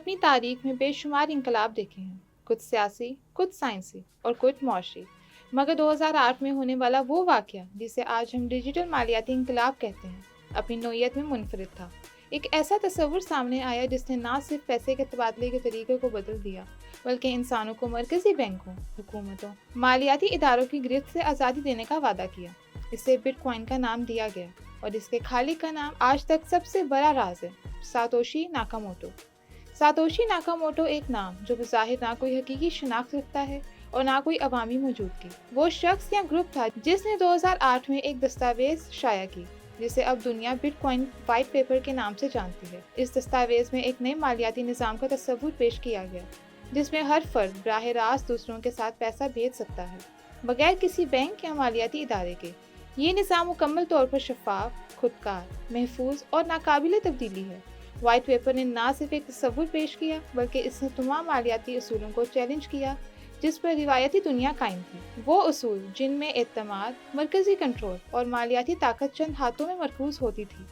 اپنی تاریخ میں بے شمار انقلاب دیکھے ہیں، کچھ سیاسی، کچھ سائنسی اور کچھ معاشی، مگر 2008 میں ہونے والا وہ واقعہ جسے آج ہم ڈیجیٹل مالیاتی انقلاب کہتے ہیں، اپنی نوعیت میں منفرد تھا۔ ایک ایسا تصور سامنے آیا جس نے نہ صرف پیسے کے تبادلے کے طریقے کو بدل دیا، بلکہ انسانوں کو مرکزی بینکوں، حکومتوں، مالیاتی اداروں کی گرفت سے آزادی دینے کا وعدہ کیا۔ اسے بٹ کوائن کا نام دیا گیا اور اس کے خالق کا نام آج تک سب سے بڑا راز ہے، ساتوشی ناکاموٹو۔ ساتوشی ناکاموٹو ایک نام جو بظاہر نہ کوئی حقیقی شناخت رکھتا ہے اور نہ کوئی عوامی موجودگی۔ وہ شخص یا گروپ تھا جس نے 2008 میں ایک دستاویز شائع کی جسے اب دنیا بٹ کوائن وائٹ پیپر کے نام سے جانتی ہے۔ اس دستاویز میں ایک نئے مالیاتی نظام کا تصور پیش کیا گیا جس میں ہر فرد براہ راست دوسروں کے ساتھ پیسہ بھیج سکتا ہے، بغیر کسی بینک یا مالیاتی ادارے کے۔ یہ نظام مکمل طور پر شفاف، خودکار، محفوظ اور ناقابل تبدیلی ہے۔ وائٹ پیپر نے نہ صرف ایک تصور پیش کیا بلکہ اس نے تمام مالیاتی اصولوں کو چیلنج کیا جس پر روایتی دنیا قائم تھی۔ وہ اصول جن میں اعتماد، مرکزی کنٹرول اور مالیاتی طاقت چند ہاتھوں میں مرکوز ہوتی تھی۔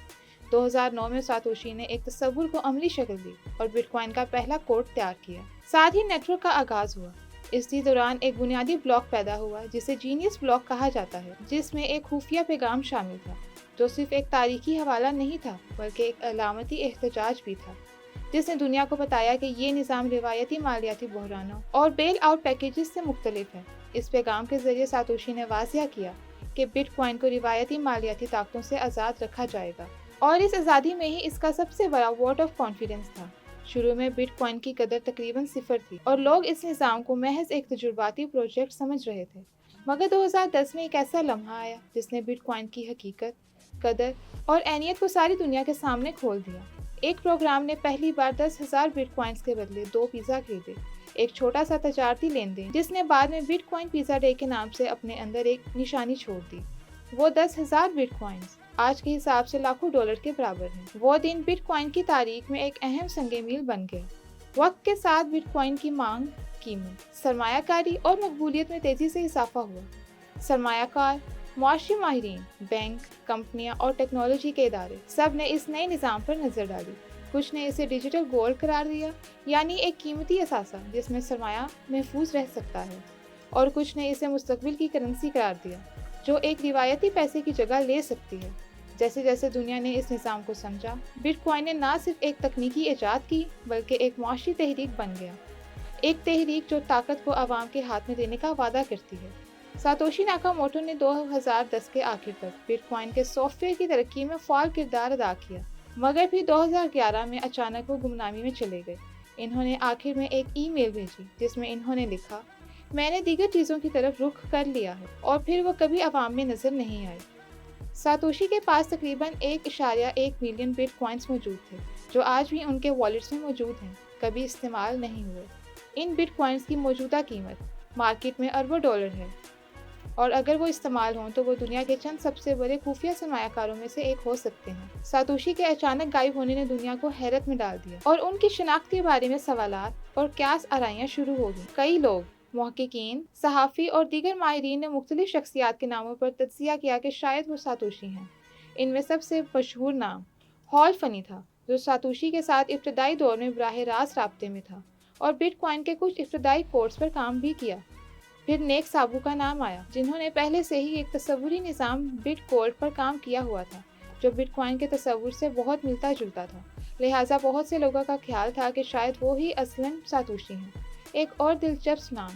2009 میں ساتوشی نے ایک تصور کو عملی شکل دی اور بٹ کوائن کا پہلا کوڈ تیار کیا۔ ساتھ ہی نیٹ ورک کا آغاز ہوا۔ اسی دوران ایک بنیادی بلاک پیدا ہوا جسے جینیس بلاک کہا جاتا ہے، جس میں ایک خفیہ پیغام شامل تھا جو صرف ایک تاریخی حوالہ نہیں تھا بلکہ ایک علامتی احتجاج بھی تھا، جس نے دنیا کو بتایا کہ یہ نظام روایتی مالیاتی بحرانوں اور بیل آؤٹ پیکیجز سے مختلف ہے۔ اس پیغام کے ذریعے ساتوشی نے واضح کیا کہ بٹ کوائن کو روایتی مالیاتی طاقتوں سے آزاد رکھا جائے گا، اور اس آزادی میں ہی اس کا سب سے بڑا ووٹ آف کانفیڈنس تھا۔ شروع میں بٹ کوائن کی قدر تقریباً 0 تھی اور لوگ اس نظام کو محض ایک تجرباتی پروجیکٹ سمجھ رہے تھے، مگر 2010 میں ایک ایسا لمحہ آیا جس نے بٹ کوائن کی حقیقت، قدر اور اہمیت کو ساری دنیا کے سامنے کھول دیا۔ ایک پروگرام نے پہلی بار 10,000 بٹ کوائنز کے بدلے 2 پیزا خریدے، ایک چھوٹا سا تجارتی لین دین جس نے بعد میں بٹ کوائن پیزا ڈے کے نام سے اپنے اندر ایک نشانی چھوڑ دی۔ وہ 10,000 بٹ کوائنز آج کے حساب سے لاکھوں ڈالر کے برابر ہیں۔ وہ دن بٹ کوائن کی تاریخ میں ایک اہم سنگ میل بن گیا۔ وقت کے ساتھ بٹ کوائن کی مانگ، قیمت، سرمایہ کاری اور مقبولیت میں تیزی سے اضافہ ہوا۔ سرمایہ کار، معاشی ماہرین، بینک، کمپنیاں اور ٹیکنالوجی کے ادارے سب نے اس نئے نظام پر نظر ڈالی۔ کچھ نے اسے ڈیجیٹل گولڈ قرار دیا، یعنی ایک قیمتی اثاثہ جس میں سرمایہ محفوظ رہ سکتا ہے، اور کچھ نے اسے مستقبل کی کرنسی قرار دیا جو ایک روایتی پیسے کی جگہ لے سکتی ہے۔ جیسے جیسے دنیا نے اس نظام کو سمجھا، بٹ کوائن نے نہ صرف ایک تکنیکی ایجاد کی بلکہ ایک معاشی تحریک بن گیا، ایک تحریک جو طاقت کو عوام کے ہاتھ میں دینے کا وعدہ کرتی ہے۔ ساتوشی ناکاموٹو نے 2010 کے آخر تک بٹ کوائن کے سافٹ ویئر کی ترقی میں فعال کردار ادا کیا، مگر پھر 2011 میں اچانک وہ گمنامی میں چلے گئے۔ انہوں نے آخر میں ایک ای میل بھیجی جس میں انہوں نے لکھا، میں نے دیگر چیزوں کی طرف رخ کر لیا ہے، اور پھر وہ کبھی عوام میں نظر نہیں آئے۔ ساتوشی کے پاس تقریباً 1.1 ملین بٹ کوائنز موجود تھے جو آج بھی ان کے والیٹس میں موجود ہیں، کبھی استعمال نہیں ہوئے۔ ان بٹ کوائنز کی موجودہ قیمت مارکیٹ میں اربوں ڈالر ہے، اور اگر وہ استعمال ہوں تو وہ دنیا کے چند سب سے بڑے خفیہ سرمایہ کاروں میں سے ایک ہو سکتے ہیں۔ ساتوشی کے اچانک غائب ہونے نے دنیا کو حیرت میں ڈال دیا اور ان کی شناخت کے بارے میں سوالات اور قیاس آرائیاں شروع ہو گئیں۔ کئی لوگ، محققین، صحافی اور دیگر ماہرین نے مختلف شخصیات کے ناموں پر تجزیہ کیا کہ شاید وہ ساتوشی ہیں۔ ان میں سب سے مشہور نام ہال فنی تھا، جو ساتوشی کے ساتھ ابتدائی دور میں براہ راست رابطے میں تھا اور بٹ کوائن کے کچھ ابتدائی کوڈز پر کام بھی کیا۔ پھر نیک سابو کا نام آیا، جنہوں نے پہلے سے ہی ایک تصوری نظام بٹ گولڈ پر کام کیا ہوا تھا جو بٹ کوائن کے تصور سے بہت ملتا جلتا تھا، لہٰذا بہت سے لوگوں کا خیال تھا کہ شاید وہ ہی اصلاً ساتوشی ہیں۔ ایک اور دلچسپ نام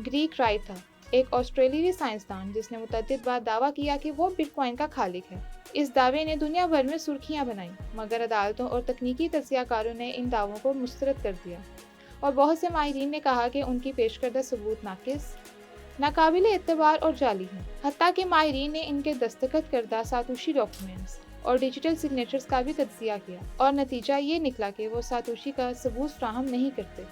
گریگ رائٹ تھا، ایک آسٹریلیائی سائنسدان جس نے متعدد بار دعویٰ کیا کہ وہ بٹ کوائن کا خالق ہے۔ اس دعوے نے دنیا بھر میں سرخیاں بنائیں، مگر عدالتوں اور تکنیکی تجزیہ کاروں نے ان دعووں کو مسترد کر دیا، اور بہت سے ماہرین نے کہا کہ ان کی پیش کردہ ثبوت ناقص، ناقابل اعتبار اور جعلی ہیں۔ حتیٰ کہ ماہرین نے ان کے دستخط کردہ ساتوشی ڈاکیومنٹس اور ڈیجیٹل سگنیچرز کا بھی تجزیہ کیا، اور نتیجہ یہ نکلا کہ وہ ساتوشی کا ثبوت فراہم نہیں کرتے۔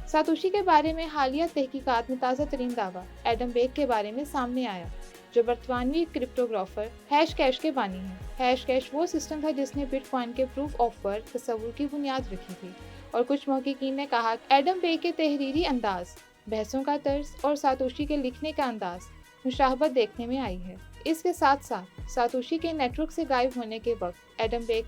ساتوشی کے بارے میں حالیہ تحقیقات میں تازہ ترین دعویٰ ایڈم بیک کے بارے میں سامنے آیا، جو برطانوی کرپٹوگرافر ہیش کیش کے بانی ہیں۔ ہیش کیش وہ سسٹم تھا جس نے بٹ کوائن کے پروف آف ورک تصور کی بنیاد رکھی تھی، اور کچھ محققین نے کہا کہ ایڈم بیک کے تحریری انداز، بحثوں کا طرز اور ساتوشی کے لکھنے کا انداز مشابہت دیکھنے میں آئی ہے۔ اس کے ساتھ ساتھ ساتوشی کے نیٹ ورک سے غائب ہونے کے وقت ایڈم بیک